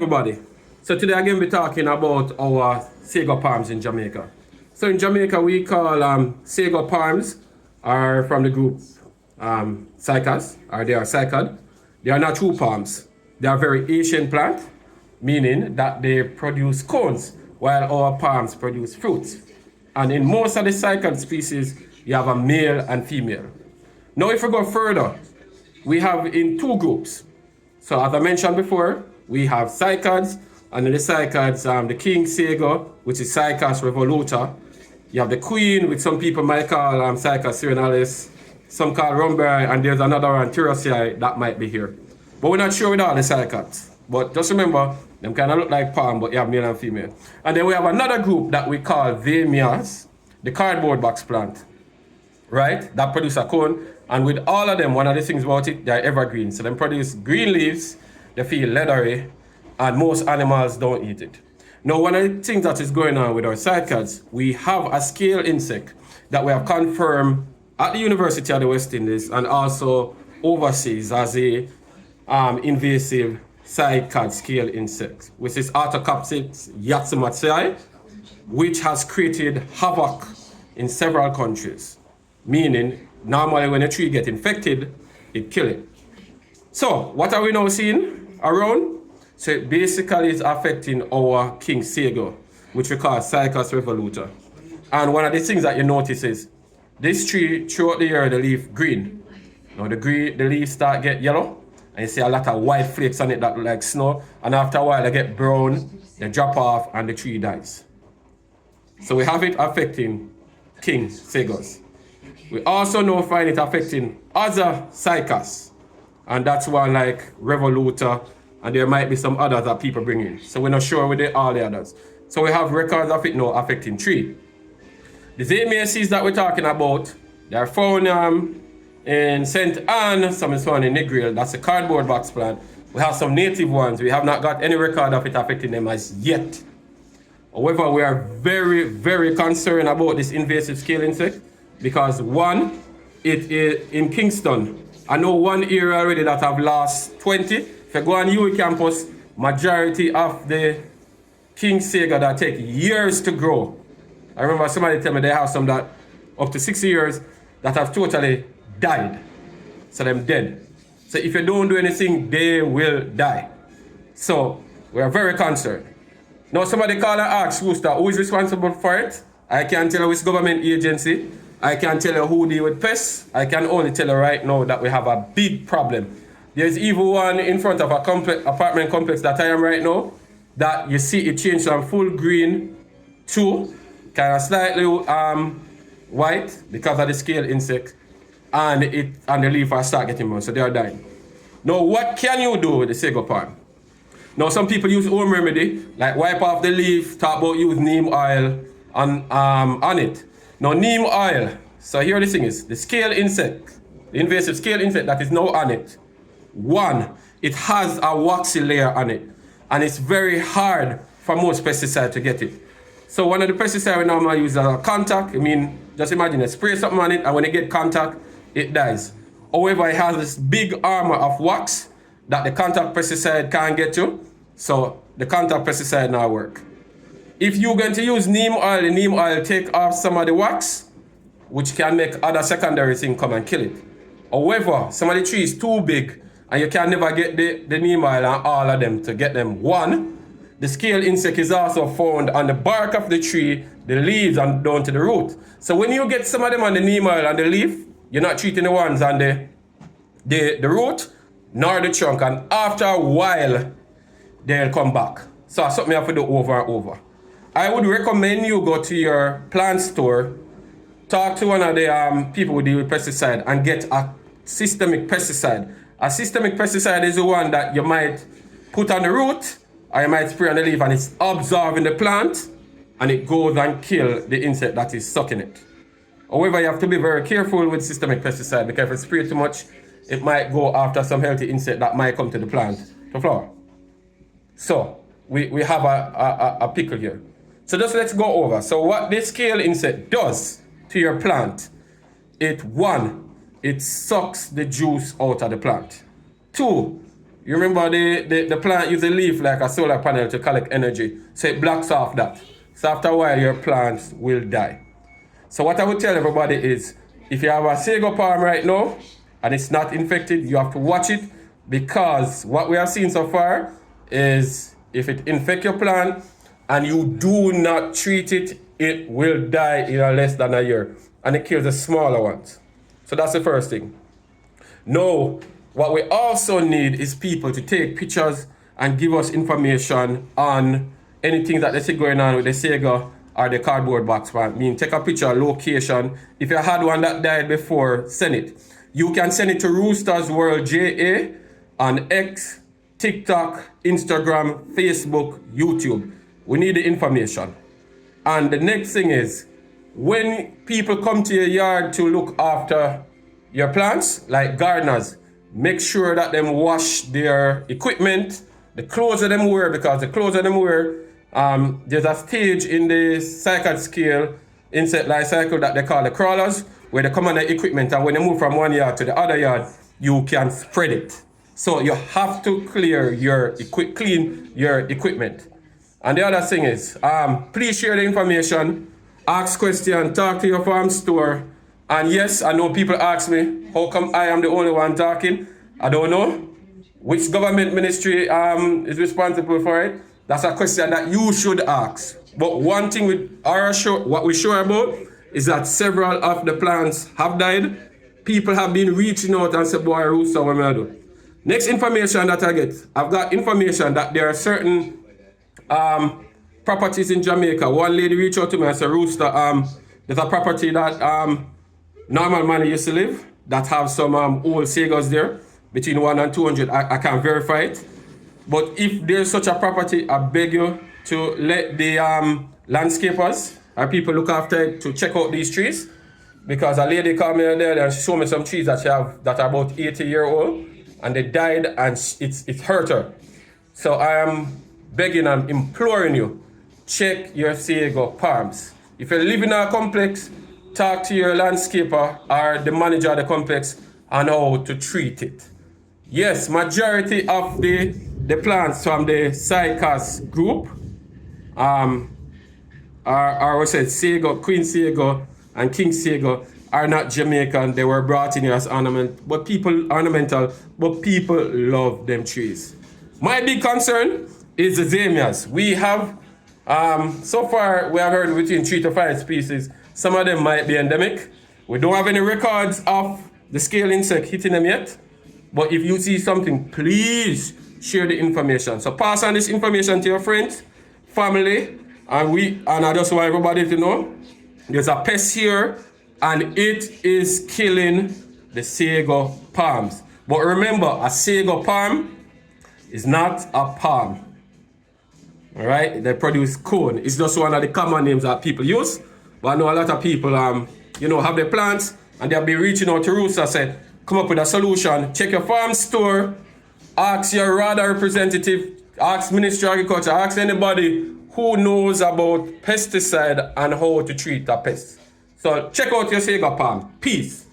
Everybody. So today again we're talking about our Sago Palms in Jamaica. So in Jamaica we call Sago Palms are from the group Cycas, or they are Cycad. They are not true palms. They are very Asian plant, meaning that they produce cones while our palms produce fruits. And in most of the Cycad species, you have a male and female. Now if we go further, we have in two groups. So as I mentioned before, we have cycads, and in the cycads, the king sago, which is Cycas revoluta. You have the queen, which some people might call Cycas serenalis, some call rumbai, and there's another one, Tyrosii, that might be here. But we're not sure with all the cycads. But just remember, them kind of look like palm, but you have male and female. And then we have another group that we call Vamias, the cardboard box plant, right? That produce a cone. And with all of them, one of the things about it, they're evergreen. So they produce green leaves, they feel leathery, and most animals don't eat it. Now, one of the things that is going on with our cycads, we have a scale insect that we have confirmed at the University of the West Indies and also overseas as a invasive Cycad scale insect, which is Aulacaspis yasumatsui, which has created havoc in several countries, meaning normally when a tree gets infected, it kills it. So what are we now seeing around? So it basically is affecting our king sago, which we call Cycas revoluta. And one of the things that you notice is this tree throughout the year the leaf green. Now the leaves start get yellow, and you see a lot of white flakes on it that look like snow. And after a while they get brown, they drop off, and the tree dies. So we have it affecting king sagos. We also know find it affecting other cycas, and that's one like revoluta, and there might be some others that people bring in. So we're not sure with all the others. So we have records of it now affecting tree. The Zamiaceae that we're talking about, they are found in St. Anne, some is found in Negril, that's a cardboard box plant. We have some native ones. We have not got any record of it affecting them as yet. However, we are very, very concerned about this invasive scale insect because one, it is in Kingston. I know one area already that have lost 20. If you go on UE campus, majority of the king sago that take years to grow. I remember somebody tell me they have some that up to 6 years that have totally died. So them dead. So if you don't do anything, they will die. So we are very concerned. Now somebody call and ask Rooster, who is responsible for it? I can't tell you which government agency. I can't tell you who deal with pests. I can only tell you right now that we have a big problem. There's even one in front of a apartment complex that I am right now that you see it changed from full green to kind of slightly white because of the scale insect, and the leaf are start getting more, so they are dying. Now what can you do with the sago palm? Now some people use home remedy, like wipe off the leaf, talk about use neem oil on it. Now neem oil, so here the thing is, the scale insect, the invasive scale insect that is now on it, one, it has a waxy layer on it, and it's very hard for most pesticides to get it. So one of the pesticides we normally use is a contact. I mean, just imagine you spray something on it, and when it get contact, it dies. However, it has this big armor of wax that the contact pesticide can't get to, so the contact pesticide now work. If you're going to use neem oil, the neem oil take off some of the wax, which can make other secondary things come and kill it. However, some of the trees too big, and you can never get the neem oil and all of them to get them. One, the scale insect is also found on the bark of the tree, the leaves, and down to the root. So when you get some of them on the neem oil and the leaf, you're not treating the ones on the root, nor the trunk, and after a while, they'll come back. So that's something you have to do over and over. I would recommend you go to your plant store, talk to one of the people who deal with pesticide, and get a systemic pesticide. A systemic pesticide is the one that you might put on the root, or you might spray on the leaf, and it's absorbing the plant, and it goes and kills the insect that is sucking it. However, you have to be very careful with systemic pesticide, because if you spray too much, it might go after some healthy insect that might come to the plant to flower. So we have a pickle here. So just let's go over. So what this scale insect does to your plant, it sucks the juice out of the plant. Two, You remember the plant uses a leaf like a solar panel to collect energy. So it blocks off that. So after a while, your plants will die. So what I would tell everybody is, if you have a sago palm right now, and it's not infected, you have to watch it, because what we have seen so far is if it infects your plant and you do not treat it, it will die in less than a year. And it kills the smaller ones. So that's the first thing. Now, what we also need is people to take pictures and give us information on anything that they see going on with the sago or the cardboard box plant. I mean, take a picture, location. If you had one that died before, send it. You can send it to Roosters World JA on X, TikTok, Instagram, Facebook, YouTube. We need the information. And the next thing is, when people come to your yard to look after your plants, like gardeners, make sure that them wash their equipment, the clothes that them wear, because the clothes that them wear, there's a stage in the Cycad Scale insect life cycle that they call the crawlers, where they come on the equipment, and when they move from one yard to the other yard, you can spread it. So you have to clean your equipment. And the other thing is, please share the information, ask questions, talk to your farm store. And yes, I know people ask me, how come I am the only one talking? I don't know. Which government ministry is responsible for it? That's a question that you should ask. But one thing what we're sure about is that several of the plants have died. People have been reaching out and say, boy, Rooster, what am I do? Next information that I get, I've got information that there are certain properties in Jamaica. One lady reached out to me and said, Rooster, there's a property that normal man used to live that have some old sagos there, between 1 and 200. I can't verify it. But if there's such a property, I beg you to let the landscapers or people look after it to check out these trees. Because a lady called me there and she showed me some trees that she have that are about 80-year-old, and they died, and it hurt her. So I am begging and imploring you, check your sago palms. If you live in a complex, talk to your landscaper or the manager of the complex on how to treat it. Yes, majority of the plants from the Cycad group are said sago, queen sago and king sago are not Jamaican. They were brought in here as ornamental, but people love them trees. My big concern is the zinnias. We have so far we have heard between 3 to 5 species. Some of them might be endemic. We don't have any records of the scale insect hitting them yet. But if you see something, please share the information. So pass on this information to your friends, family, and I just want everybody to know there's a pest here and it is killing the sago palms. But remember, a sago palm is not a palm. All right, they produce cone. It's just one of the common names that people use. But I know a lot of people, have their plants and they'll be reaching out to Rooster, say, come up with a solution. Check your farm store, ask your RADA representative, ask Ministry of Agriculture, ask anybody who knows about pesticide and how to treat a pest. So check out your sago palm. Peace.